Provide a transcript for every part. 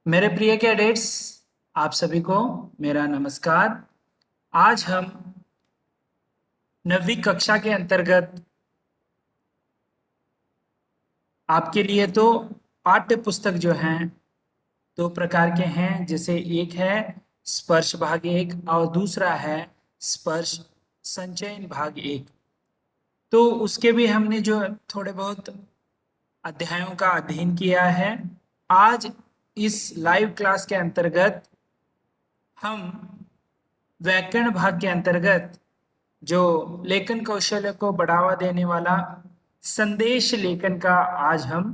मेरे प्रिय कैडेट्स, आप सभी को मेरा नमस्कार। आज हम 9वीं कक्षा के अंतर्गत आपके लिए तो पाठ्य पुस्तक जो हैं दो प्रकार के हैं। जैसे एक है स्पर्श भाग एक और दूसरा है स्पर्श संचयन भाग एक। तो उसके भी हमने जो थोड़े बहुत अध्यायों का अध्ययन किया है। आज इस लाइव क्लास के अंतर्गत हम व्याकरण भाग के अंतर्गत जो लेखन कौशल्य को बढ़ावा देने वाला संदेश लेखन का आज हम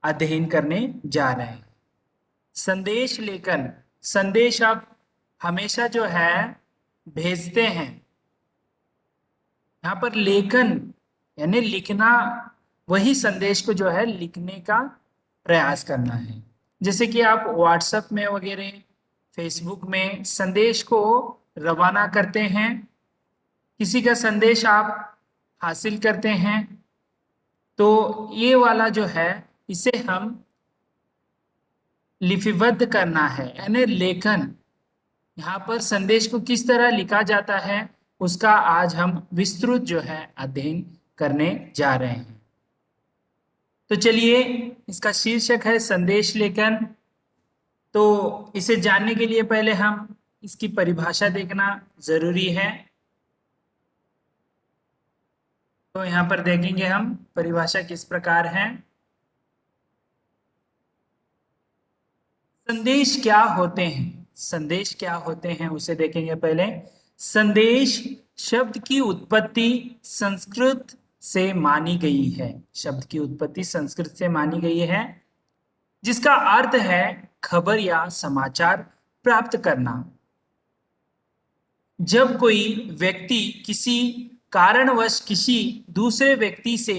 अध्ययन करने जा रहे हैं। संदेश लेखन, संदेश आप हमेशा जो है भेजते हैं। यहाँ पर लेखन यानी लिखना, वही संदेश को जो है लिखने का प्रयास करना है। जैसे कि आप व्हाट्सएप में वगैरह, फेसबुक में संदेश को रवाना करते हैं, किसी का संदेश आप हासिल करते हैं, तो ये वाला जो है इसे हम लिपिबद्ध करना है यानी लेखन। यहाँ पर संदेश को किस तरह लिखा जाता है उसका आज हम विस्तृत जो है अध्ययन करने जा रहे हैं। तो चलिए, इसका शीर्षक है संदेश लेखन। तो इसे जानने के लिए पहले हम इसकी परिभाषा देखना जरूरी है। तो यहाँ पर देखेंगे हम परिभाषा किस प्रकार है। संदेश क्या होते हैं, संदेश क्या होते हैं उसे देखेंगे पहले। संदेश शब्द की उत्पत्ति संस्कृत से मानी गई है। शब्द की उत्पत्ति संस्कृत से मानी गई है, जिसका अर्थ है खबर या समाचार प्राप्त करना। जब कोई व्यक्ति किसी कारणवश किसी दूसरे व्यक्ति से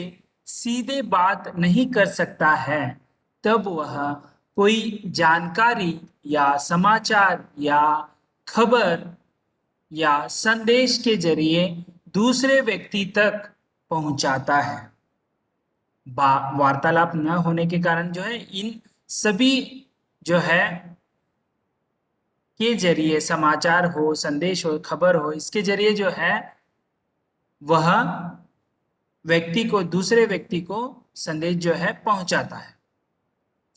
सीधे बात नहीं कर सकता है, तब वह कोई जानकारी या समाचार या खबर या संदेश के जरिए दूसरे व्यक्ति तक पहुंचाता है। वार्तालाप न होने के कारण जो है इन सभी जो है के जरिए, समाचार हो, संदेश हो, खबर हो, इसके जरिए जो है वह व्यक्ति को, दूसरे व्यक्ति को संदेश जो है पहुंचाता है।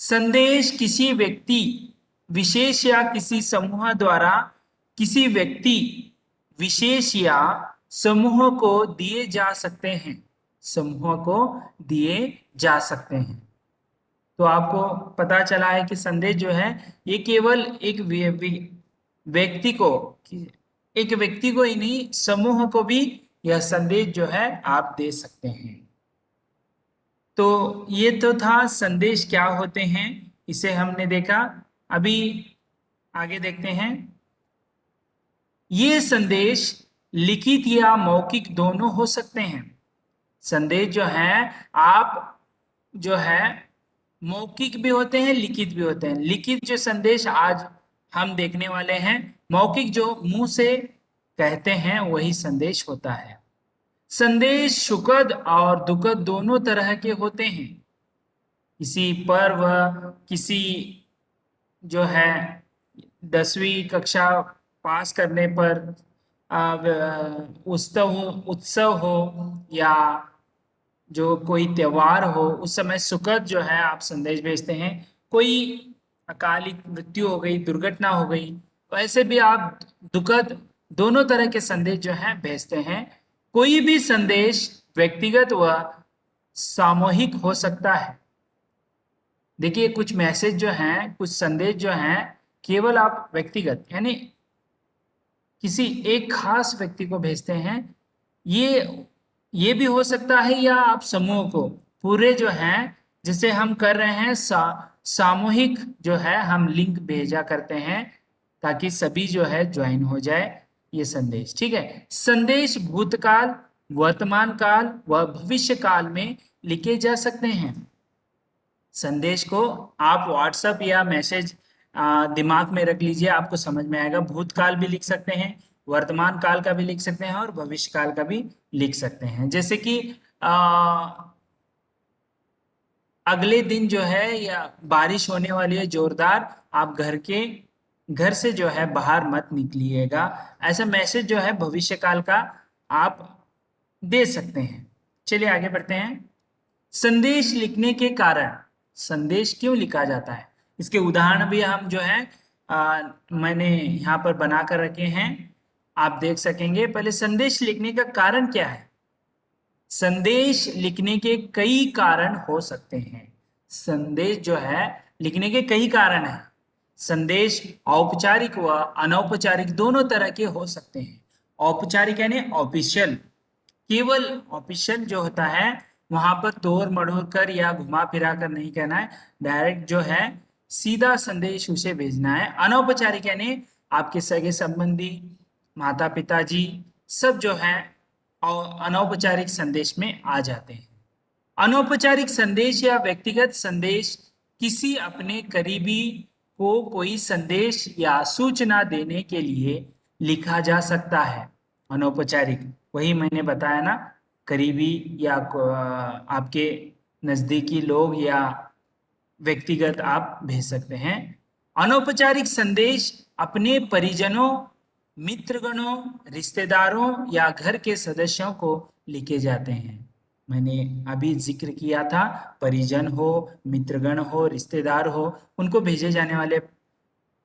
संदेश किसी व्यक्ति विशेष या किसी समूह द्वारा किसी व्यक्ति विशेष या समूह को दिए जा सकते हैं, समूह को दिए जा सकते हैं। तो आपको पता चला है कि संदेश जो है ये केवल एक व्यक्ति को, एक व्यक्ति को ही नहीं, समूह को भी यह संदेश जो है आप दे सकते हैं। तो ये तो था संदेश क्या होते हैं, इसे हमने देखा। अभी आगे देखते हैं। ये संदेश लिखित या मौखिक दोनों हो सकते हैं। संदेश जो है आप जो है मौखिक भी होते हैं, लिखित भी होते हैं। लिखित जो संदेश आज हम देखने वाले हैं, मौखिक जो मुंह से कहते हैं वही संदेश होता है। संदेश सुखद और दुखद दोनों तरह के होते हैं। किसी पर्व, किसी जो है 10वीं कक्षा पास करने पर उत्सव हो या जो कोई त्योहार हो, उस समय सुखद जो है आप संदेश भेजते हैं। कोई अकालिक मृत्यु हो गई, दुर्घटना हो गई, तो ऐसे भी आप दुखद दोनों तरह के संदेश जो है भेजते हैं। कोई भी संदेश व्यक्तिगत व सामूहिक हो सकता है। देखिए, कुछ मैसेज जो हैं, कुछ संदेश जो हैं, केवल आप व्यक्तिगत यानी किसी एक खास व्यक्ति को भेजते हैं। ये भी हो सकता है, या आप समूह को पूरे जो हैं, जिसे हम कर रहे हैं सामूहिक जो है हम लिंक भेजा करते हैं ताकि सभी जो है ज्वाइन हो जाए ये संदेश। ठीक है। संदेश भूतकाल, वर्तमान काल व भविष्य काल में लिखे जा सकते हैं। संदेश को आप व्हाट्सएप या मैसेज दिमाग में रख लीजिए, आपको समझ में आएगा। भूतकाल भी लिख सकते हैं, वर्तमान काल का भी लिख सकते हैं और भविष्य काल का भी लिख सकते हैं। जैसे कि अगले दिन जो है या बारिश होने वाली है जोरदार, आप घर से जो है बाहर मत निकलिएगा। ऐसा मैसेज जो है भविष्य काल का आप दे सकते हैं। चलिए आगे बढ़ते हैं। संदेश लिखने के कारण, संदेश क्यों लिखा जाता है, इसके उदाहरण भी हम जो है मैंने यहाँ पर बना कर रखे हैं, आप देख सकेंगे। पहले संदेश लिखने का कारण क्या है। संदेश लिखने के कई कारण हो सकते हैं। संदेश जो है लिखने के कई कारण हैं। संदेश औपचारिक व अनौपचारिक दोनों तरह के हो सकते हैं। औपचारिक यानी ऑफिशियल, केवल ऑफिशियल जो होता है वहां पर तोड़ मड़ोड़ कर या घुमा फिरा कर नहीं कहना है, डायरेक्ट जो है सीधा संदेश उसे भेजना है। अनौपचारिक यानी आपके सगे संबंधी, माता पिताजी सब जो है और अनौपचारिक संदेश में आ जाते हैं। अनौपचारिक संदेश या व्यक्तिगत संदेश किसी अपने करीबी को कोई संदेश या सूचना देने के लिए लिखा जा सकता है। अनौपचारिक वही मैंने बताया ना, करीबी या आपके नजदीकी लोग या व्यक्तिगत आप भेज सकते हैं। अनौपचारिक संदेश अपने परिजनों, मित्रगणों, रिश्तेदारों या घर के सदस्यों को लिखे जाते हैं। मैंने अभी जिक्र किया था, परिजन हो, मित्रगण हो, रिश्तेदार हो, उनको भेजे जाने वाले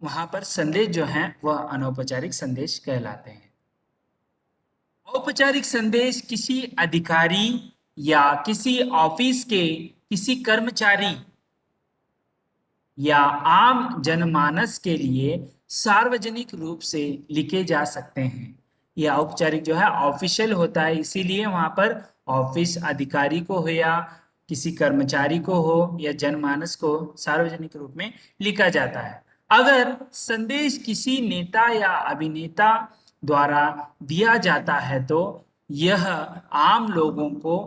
वहां पर संदेश जो हैं वह अनौपचारिक संदेश कहलाते हैं। औपचारिक संदेश किसी अधिकारी या किसी ऑफिस के किसी कर्मचारी या आम जनमानस के लिए सार्वजनिक रूप से लिखे जा सकते हैं। यह औपचारिक जो है ऑफिशियल होता है, इसीलिए वहां पर ऑफिस अधिकारी को हो या किसी कर्मचारी को हो या जनमानस को सार्वजनिक रूप में लिखा जाता है। अगर संदेश किसी नेता या अभिनेता द्वारा दिया जाता है तो यह आम लोगों को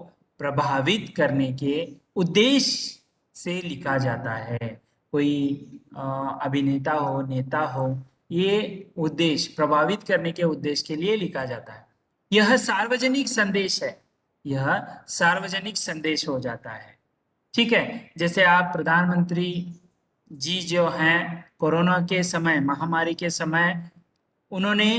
प्रभावित करने के उद्देश्य से लिखा जाता है। कोई अभिनेता हो, नेता हो, ये उद्देश्य प्रभावित करने के उद्देश्य के लिए लिखा जाता है। यह सार्वजनिक संदेश है, यह सार्वजनिक संदेश हो जाता है। ठीक है, जैसे आप प्रधानमंत्री जी जो हैं कोरोना के समय, महामारी के समय, उन्होंने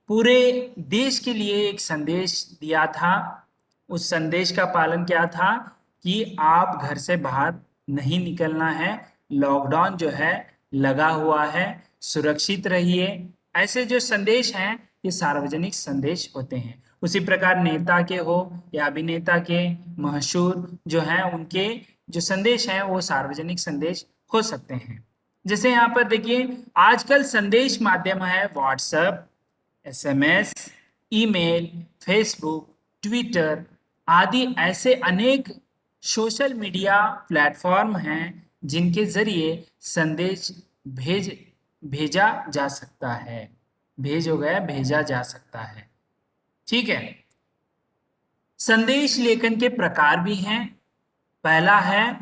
पूरे देश के लिए एक संदेश दिया था। उस संदेश का पालन क्या था कि आप घर से बाहर नहीं निकलना है, लॉकडाउन जो है लगा हुआ है, सुरक्षित रहिए। ऐसे जो संदेश हैं ये सार्वजनिक संदेश होते हैं। उसी प्रकार नेता के हो या अभिनेता के, मशहूर जो हैं उनके जो संदेश हैं वो सार्वजनिक संदेश हो सकते हैं। जैसे यहाँ पर देखिए, आजकल संदेश माध्यम है WhatsApp, SMS, email, Facebook, Twitter आदि ऐसे अनेक सोशल मीडिया प्लेटफॉर्म हैं जिनके जरिए संदेश भेजा जा सकता है। भेज हो गया, भेजा जा सकता है। ठीक है, संदेश लेखन के प्रकार भी हैं। पहला है,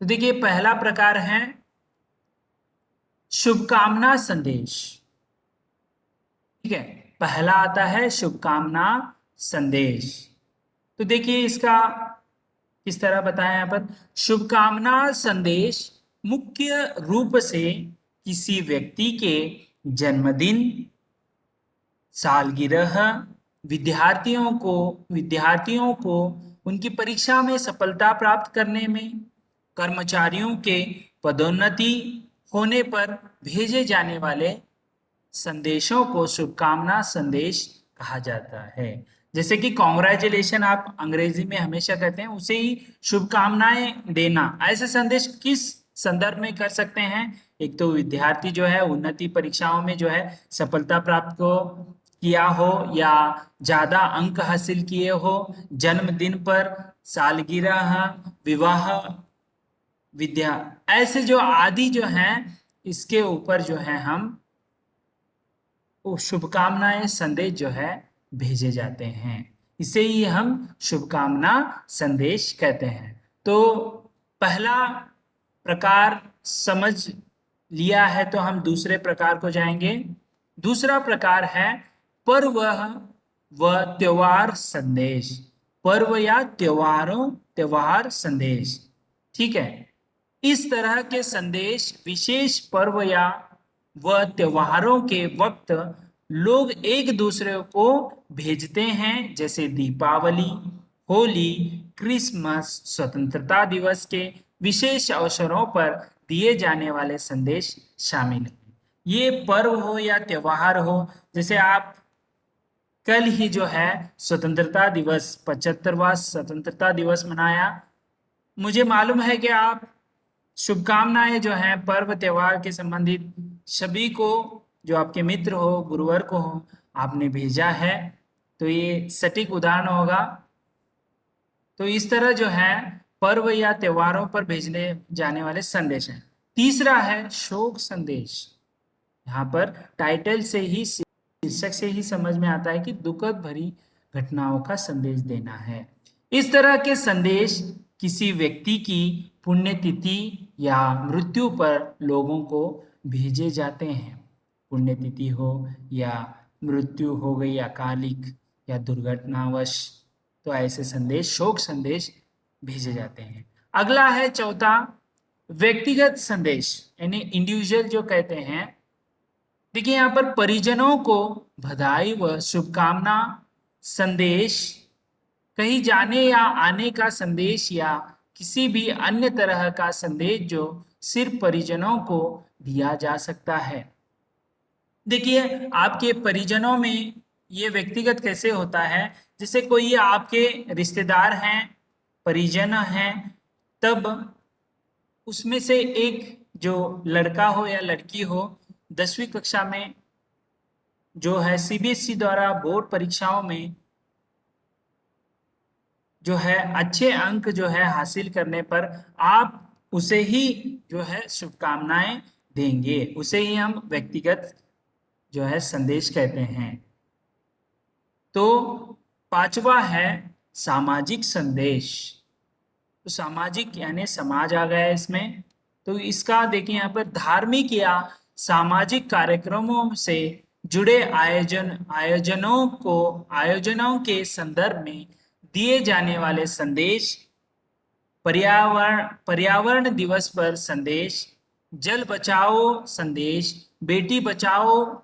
तो देखिए पहला प्रकार है शुभकामना संदेश। ठीक है, पहला आता है शुभकामना संदेश। तो देखिए इसका किस तरह बताया यहाँ पर। शुभकामना संदेश मुख्य रूप से किसी व्यक्ति के जन्मदिन, सालगिरह, विद्यार्थियों को उनकी परीक्षा में सफलता प्राप्त करने में, कर्मचारियों के पदोन्नति होने पर भेजे जाने वाले संदेशों को शुभकामना संदेश कहा जाता है। जैसे कि कॉन्ग्रेचुलेशन आप अंग्रेजी में हमेशा कहते हैं, उसे ही शुभकामनाएं देना। ऐसे संदेश किस संदर्भ में कर सकते हैं। एक तो विद्यार्थी जो है उन्नति परीक्षाओं में जो है सफलता प्राप्त को किया हो या ज्यादा अंक हासिल किए हो, जन्मदिन पर, सालगिरह, विवाह, विद्या, ऐसे जो आदि जो हैं इसके ऊपर जो है हम शुभकामनाएं संदेश जो है भेजे जाते हैं। इसे ही हम शुभकामना संदेश कहते हैं। तो पहला प्रकार समझ लिया है तो हम दूसरे प्रकार को जाएंगे। दूसरा प्रकार है पर्व व त्योहार संदेश। पर्व या त्योहार संदेश। ठीक है, इस तरह के संदेश विशेष पर्व या व त्योहारों के वक्त लोग एक दूसरे को भेजते हैं, जैसे दीपावली, होली, क्रिसमस, स्वतंत्रता दिवस के विशेष अवसरों पर दिए जाने वाले संदेश शामिल हैं। ये पर्व हो या त्योहार हो, जैसे आप कल ही जो है स्वतंत्रता दिवस, 75वां स्वतंत्रता दिवस मनाया। मुझे मालूम है कि आप शुभकामनाएं जो हैं पर्व त्योहार के संबंधित सभी को, जो आपके मित्र हो, गुरुवर को हो, आपने भेजा है, तो ये सटीक उदाहरण होगा। तो इस तरह जो है पर्व या त्योहारों पर भेजने जाने वाले संदेश हैं। तीसरा है शोक संदेश। यहाँ पर टाइटल से ही, शीर्षक से ही समझ में आता है कि दुखद भरी घटनाओं का संदेश देना है। इस तरह के संदेश किसी व्यक्ति की पुण्यतिथि या मृत्यु पर लोगों को भेजे जाते हैं। पुण्यतिथि हो या मृत्यु हो गई अकालिक या दुर्घटनावश, तो ऐसे संदेश, शोक संदेश भेजे जाते हैं। अगला है चौथा, व्यक्तिगत संदेश, यानी इंडिविजुअल जो कहते हैं। देखिए यहाँ पर परिजनों को बधाई व शुभकामना संदेश, कहीं जाने या आने का संदेश या किसी भी अन्य तरह का संदेश जो सिर्फ परिजनों को दिया जा सकता है। देखिए आपके परिजनों में ये व्यक्तिगत कैसे होता है, जैसे कोई आपके रिश्तेदार हैं, परिजन हैं, तब उसमें से एक जो लड़का हो या लड़की हो, 10वीं कक्षा में जो है सीबीएसई द्वारा बोर्ड परीक्षाओं में जो है अच्छे अंक जो है हासिल करने पर आप उसे ही जो है शुभकामनाएं देंगे, उसे ही हम व्यक्तिगत जो है संदेश कहते हैं। तो पांचवा है सामाजिक संदेश। तो सामाजिक यानी समाज आ गया इसमें। तो इसका देखिए यहाँ पर धार्मिक या सामाजिक कार्यक्रमों से जुड़े आयोजनों के संदर्भ में दिए जाने वाले संदेश, पर्यावरण दिवस पर संदेश, जल बचाओ संदेश, बेटी बचाओ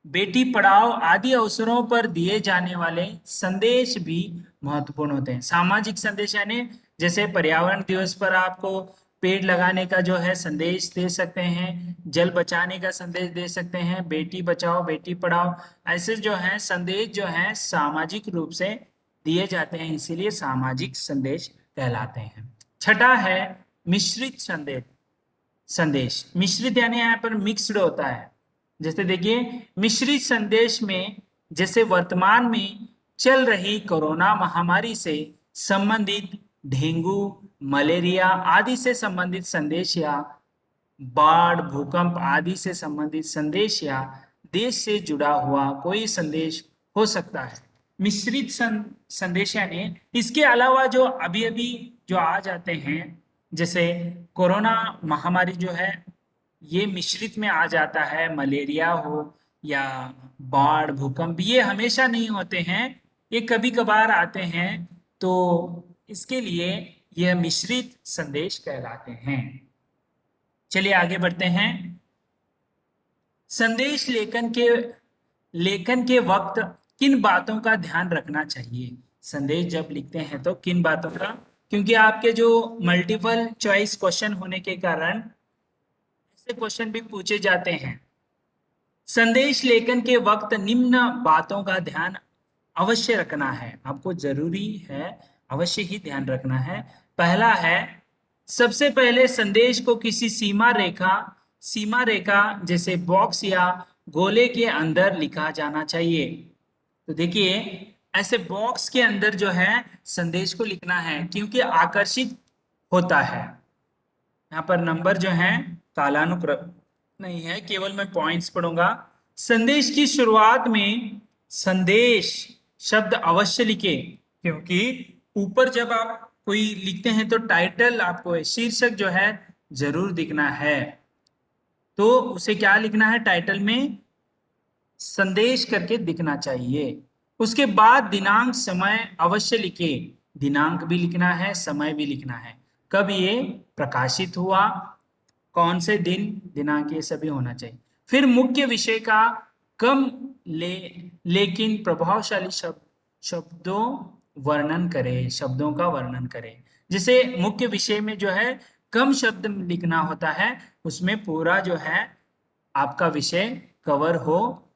बेटी पढ़ाओ आदि अवसरों पर दिए जाने वाले संदेश भी महत्वपूर्ण होते हैं। सामाजिक संदेश यानी जैसे पर्यावरण दिवस पर आपको पेड़ लगाने का जो है संदेश दे सकते हैं, जल बचाने का संदेश दे सकते हैं, बेटी बचाओ बेटी पढ़ाओ, ऐसे जो है संदेश जो है सामाजिक रूप से दिए जाते हैं, इसीलिए सामाजिक संदेश कहलाते हैं। छठा है मिश्रित संदेश। मिश्रित यानी यहाँ पर मिक्स्ड होता है। जैसे देखिए मिश्रित संदेश में जैसे वर्तमान में चल रही कोरोना महामारी से संबंधित डेंगू, मलेरिया आदि से संबंधित संदेश, या बाढ़, भूकंप आदि से संबंधित संदेश, या देश से जुड़ा हुआ कोई संदेश हो सकता है। मिश्रित संदेश यानी इसके अलावा जो अभी अभी जो आ जाते हैं, जैसे कोरोना महामारी जो है ये मिश्रित में आ जाता है, मलेरिया हो या बाढ़, भूकंप, ये हमेशा नहीं होते हैं, ये कभी कभार आते हैं, तो इसके लिए यह मिश्रित संदेश कहलाते हैं। चलिए आगे बढ़ते हैं। संदेश लेखन के वक्त किन बातों का ध्यान रखना चाहिए? संदेश जब लिखते हैं तो किन बातों का, क्योंकि आपके जो मल्टीपल चॉइस क्वेश्चन होने के कारण ऐसे क्वेश्चन भी पूछे जाते हैं। संदेश लेखन के वक्त निम्न बातों का ध्यान अवश्य रखना है, आपको जरूरी है, अवश्य ही ध्यान रखना है। पहला है, सबसे पहले संदेश को किसी सीमा रेखा जैसे बॉक्स या गोले के अंदर लिखा जाना चाहिए। तो देखिए ऐसे बॉक्स के अंदर जो है संदेश को लिखना है, क्योंकि आकर्षित होता है। यहाँ पर नंबर जो है कालानुक्रम नहीं है, केवल मैं पॉइंट्स पढ़ूंगा। संदेश की शुरुआत में संदेश शब्द अवश्य लिखे, क्योंकि ऊपर जब आप कोई लिखते हैं तो टाइटल आपको, शीर्षक जो है जरूर दिखना है, तो उसे क्या लिखना है, टाइटल में संदेश करके दिखना चाहिए। उसके बाद दिनांक समय अवश्य लिखे। दिनांक भी लिखना है, समय भी लिखना है, कब ये प्रकाशित हुआ, कौन से दिन, दिनांक, ये सभी होना चाहिए। फिर मुख्य विषय का कम ले लेकिन प्रभावशाली शब्दों वर्णन करें, शब्दों का वर्णन करें। जैसे मुख्य विषय में जो है कम शब्द लिखना होता है, उसमें पूरा जो है आपका विषय कवर हो,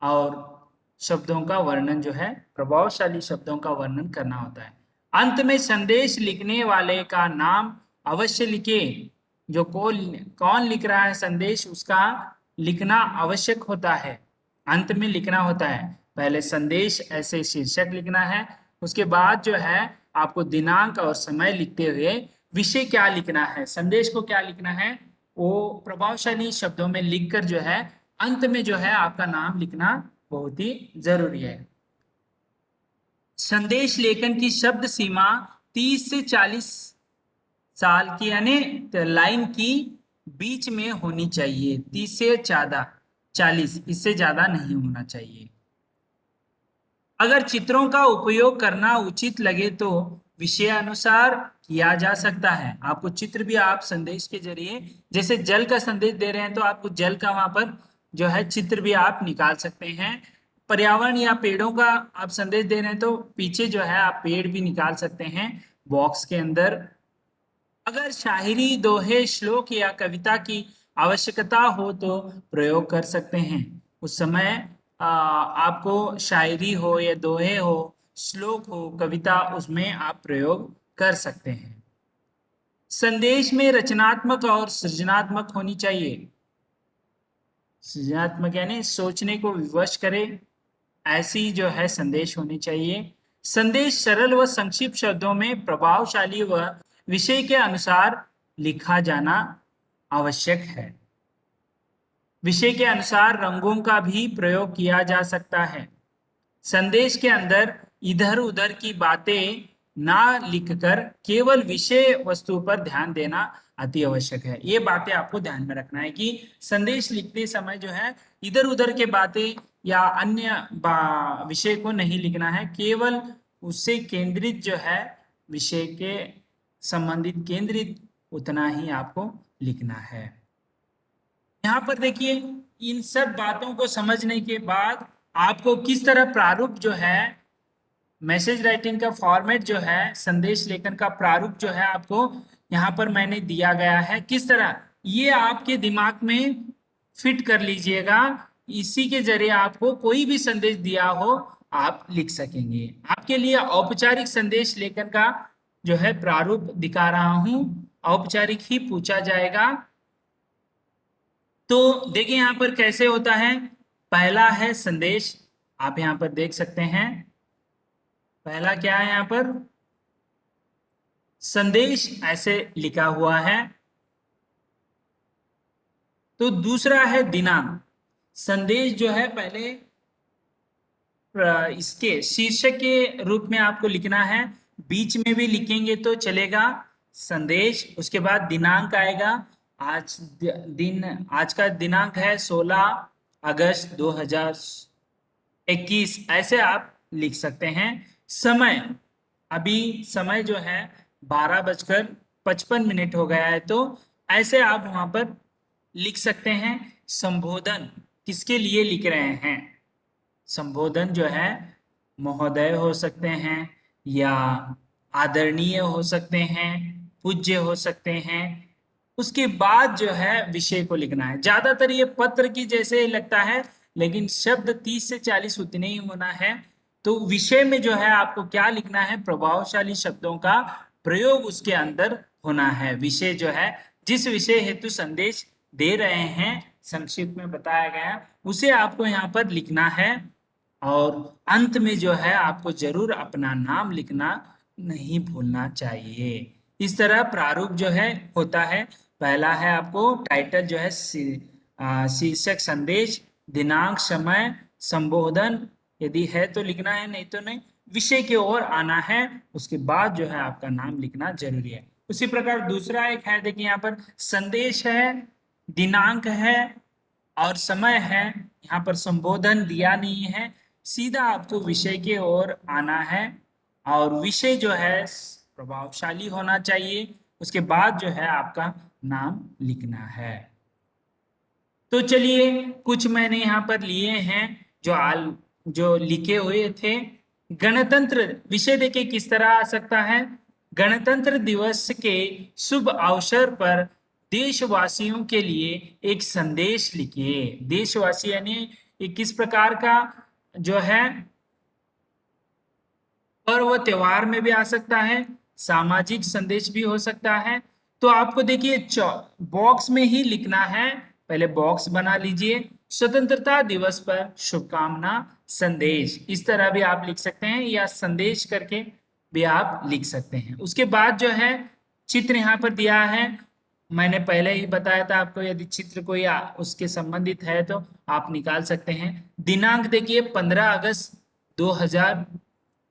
और शब्दों का वर्णन जो है प्रभावशाली शब्दों का वर्णन करना होता है। अंत में संदेश लिखने वाले का नाम अवश्य लिखे। जो कौन लिख रहा है संदेश, उसका लिखना आवश्यक होता है, अंत में लिखना होता है। पहले संदेश ऐसे शीर्षक लिखना है, उसके बाद जो है आपको दिनांक और समय लिखते हुए विषय क्या लिखना है, संदेश को क्या लिखना है, वो प्रभावशाली शब्दों में लिखकर जो है अंत में जो है आपका नाम लिखना बहुत ही जरूरी है। संदेश लेखन की शब्द सीमा 30 से 40 साल की यानी लाइन की बीच में होनी चाहिए। 30 से ज्यादा, 40, इससे ज्यादा नहीं होना चाहिए। अगर चित्रों का उपयोग करना उचित लगे तो विषय अनुसार किया जा सकता है। आपको चित्र भी आप संदेश के जरिए, जैसे जल का संदेश दे रहे हैं तो आपको जल का वहां पर जो है चित्र भी आप निकाल सकते हैं। पर्यावरण या पेड़ों का आप संदेश दे रहे हैं तो पीछे जो है आप पेड़ भी निकाल सकते हैं बॉक्स के अंदर। अगर शायरी, दोहे, श्लोक या कविता की आवश्यकता हो तो प्रयोग कर सकते हैं। उस समय आपको शायरी हो या दोहे हो, श्लोक हो, कविता, उसमें आप प्रयोग कर सकते हैं। संदेश में रचनात्मक और सृजनात्मक होनी चाहिए। सृजनात्मक यानी सोचने को विवश करे, ऐसी जो है संदेश होनी चाहिए। संदेश सरल व संक्षिप्त शब्दों में प्रभावशाली व विषय के अनुसार लिखा जाना आवश्यक है। विषय के अनुसार रंगों का भी प्रयोग किया जा सकता है। संदेश के अंदर इधर उधर की बातें ना लिखकर केवल विषय वस्तु पर ध्यान देना अति आवश्यक है। ये बातें आपको ध्यान में रखना है कि संदेश लिखते समय जो है इधर उधर के बातें या अन्य विषय को नहीं लिखना है, केवल उससे केंद्रित जो है विषय के संबंधित केंद्रित उतना ही आपको लिखना है। यहाँ पर देखिए, इन सब बातों को समझने के बाद आपको किस तरह प्रारूप जो है, मैसेज राइटिंग का फॉर्मेट जो है, संदेश लेखन का प्रारूप जो है आपको यहाँ पर मैंने दिया गया है, किस तरह ये आपके दिमाग में फिट कर लीजिएगा। इसी के जरिए आपको कोई भी संदेश दिया हो आप लिख सकेंगे। आपके लिए औपचारिक संदेश लेखन का जो है प्रारूप दिखा रहा हूं, औपचारिक ही पूछा जाएगा। तो देखिए यहाँ पर कैसे होता है। पहला है संदेश, आप यहाँ पर देख सकते हैं। पहला क्या है, यहाँ पर संदेश ऐसे लिखा हुआ है। तो दूसरा है दिनांक। संदेश जो है पहले इसके शीर्षक के रूप में आपको लिखना है, बीच में भी लिखेंगे तो चलेगा संदेश। उसके बाद दिनांक आएगा, आज का दिनांक है 16 अगस्त 2021, ऐसे आप लिख सकते हैं। समय, अभी समय जो है 12:55 हो गया है, तो ऐसे आप वहां पर लिख सकते हैं। संबोधन किसके लिए लिख रहे हैं, संबोधन जो है महोदय हो सकते हैं या आदरणीय हो सकते हैं, पूज्य हो सकते हैं। उसके बाद जो है विषय को लिखना है। ज्यादातर ये पत्र की जैसे लगता है, लेकिन शब्द 30 से 40 उतने ही होना है। तो विषय में जो है आपको क्या लिखना है, प्रभावशाली शब्दों का प्रयोग उसके अंदर होना है। विषय जो है, जिस विषय हेतु संदेश दे रहे हैं, संक्षिप्त में बताया गया, उसे आपको यहाँ पर लिखना है। और अंत में जो है आपको जरूर अपना नाम लिखना नहीं भूलना चाहिए। इस तरह प्रारूप जो है होता है। पहला है आपको टाइटल जो है शीर्षक, संदेश, दिनांक, समय, संबोधन, यदि है तो लिखना है, नहीं तो नहीं। विषय की ओर आना है, उसके बाद जो है आपका नाम लिखना जरूरी है। उसी प्रकार दूसरा एक है, देखिए यहाँ पर संदेश है, दिनांक है और समय है। यहाँ पर संबोधन दिया नहीं है, सीधा आपको विषय के ओर आना है और विषय जो है प्रभावशाली होना चाहिए। उसके बाद जो है आपका नाम लिखना है। तो चलिए कुछ मैंने यहाँ पर लिए हैं जो लिखे हुए थे। गणतंत्र विषय देखिए किस तरह आ सकता है। गणतंत्र दिवस के शुभ अवसर पर देशवासियों के लिए एक संदेश लिखिए। देशवासी यानी ये किस प्रकार का जो है पर्व त्योहार में भी आ सकता है, सामाजिक संदेश भी हो सकता है। तो आपको देखिए बॉक्स में ही लिखना है। पहले बॉक्स बना लीजिए, स्वतंत्रता दिवस पर शुभकामना संदेश, इस तरह भी आप लिख सकते हैं या संदेश करके भी आप लिख सकते हैं। उसके बाद जो है चित्र यहाँ पर दिया है। मैंने पहले ही बताया था आपको, यदि चित्र कोई उसके संबंधित है तो आप निकाल सकते हैं। दिनांक देखिए 15 अगस्त 2000,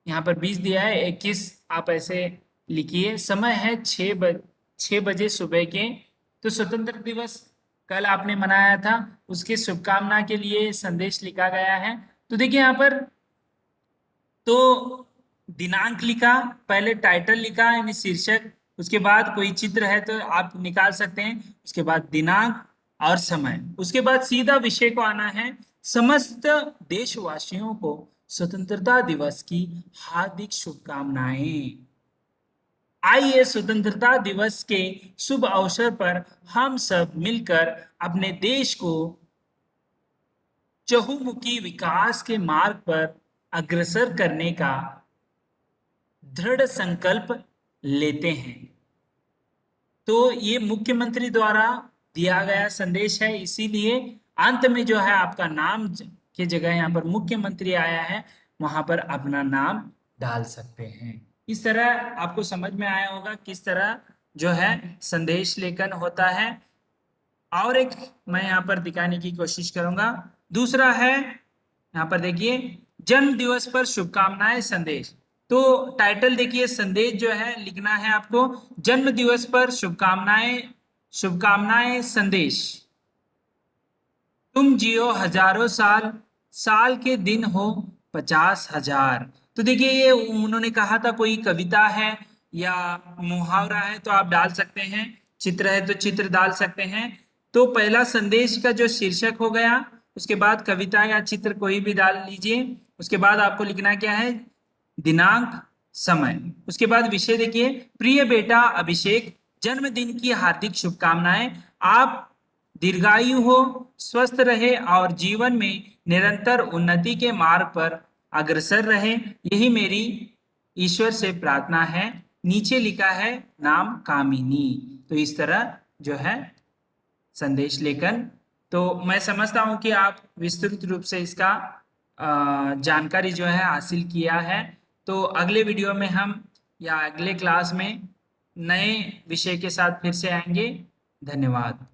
यहाँ पर 20 दिया है, 21 आप ऐसे लिखिए। समय है 6 बजे सुबह के। तो स्वतंत्र दिवस कल आपने मनाया था, उसके शुभकामना के लिए संदेश लिखा गया है। तो देखिए यहाँ पर तो दिनांक लिखा, पहले टाइटल लिखा यानी शीर्षक, उसके बाद कोई चित्र है तो आप निकाल सकते हैं, उसके बाद दिनांक और समय, उसके बाद सीधा विषय को आना है। समस्त देशवासियों को स्वतंत्रता दिवस की हार्दिक शुभकामनाएं। आइए स्वतंत्रता दिवस के शुभ अवसर पर हम सब मिलकर अपने देश को चहुमुखी विकास के मार्ग पर अग्रसर करने का दृढ़ संकल्प लेते हैं। तो ये मुख्यमंत्री द्वारा दिया गया संदेश है, इसीलिए अंत में जो है आपका नाम की जगह यहाँ पर मुख्यमंत्री आया है, वहां पर अपना नाम डाल सकते हैं। इस तरह आपको समझ में आया होगा किस तरह जो है संदेश लेखन होता है। और एक मैं यहाँ पर दिखाने की कोशिश करूंगा। दूसरा है यहाँ पर देखिए, जन्म दिवस पर शुभकामनाएं संदेश। तो टाइटल देखिए, संदेश जो है लिखना है आपको, जन्म दिवस पर शुभकामनाएं, शुभकामनाएं संदेश। तुम जियो हजारों साल, साल के दिन हो 50,000। तो देखिए ये उन्होंने कहा था, कोई कविता है या मुहावरा है तो आप डाल सकते हैं, चित्र है तो चित्र डाल सकते हैं। तो पहला संदेश का जो शीर्षक हो गया, उसके बाद कविता या चित्र कोई भी डाल लीजिए। उसके बाद आपको लिखना क्या है, दिनांक, समय। उसके बाद विषय देखिए, प्रिय बेटा अभिषेक, जन्मदिन की हार्दिक शुभकामनाएं। आप दीर्घायु हो, स्वस्थ रहे और जीवन में निरंतर उन्नति के मार्ग पर अग्रसर रहे, यही मेरी ईश्वर से प्रार्थना है। नीचे लिखा है नाम कामिनी। तो इस तरह जो है संदेश लेखन। तो मैं समझता हूं कि आप विस्तृत रूप से इसका जानकारी जो है हासिल किया है। तो अगले वीडियो में हम या अगले क्लास में नए विषय के साथ फिर से आएंगे। धन्यवाद।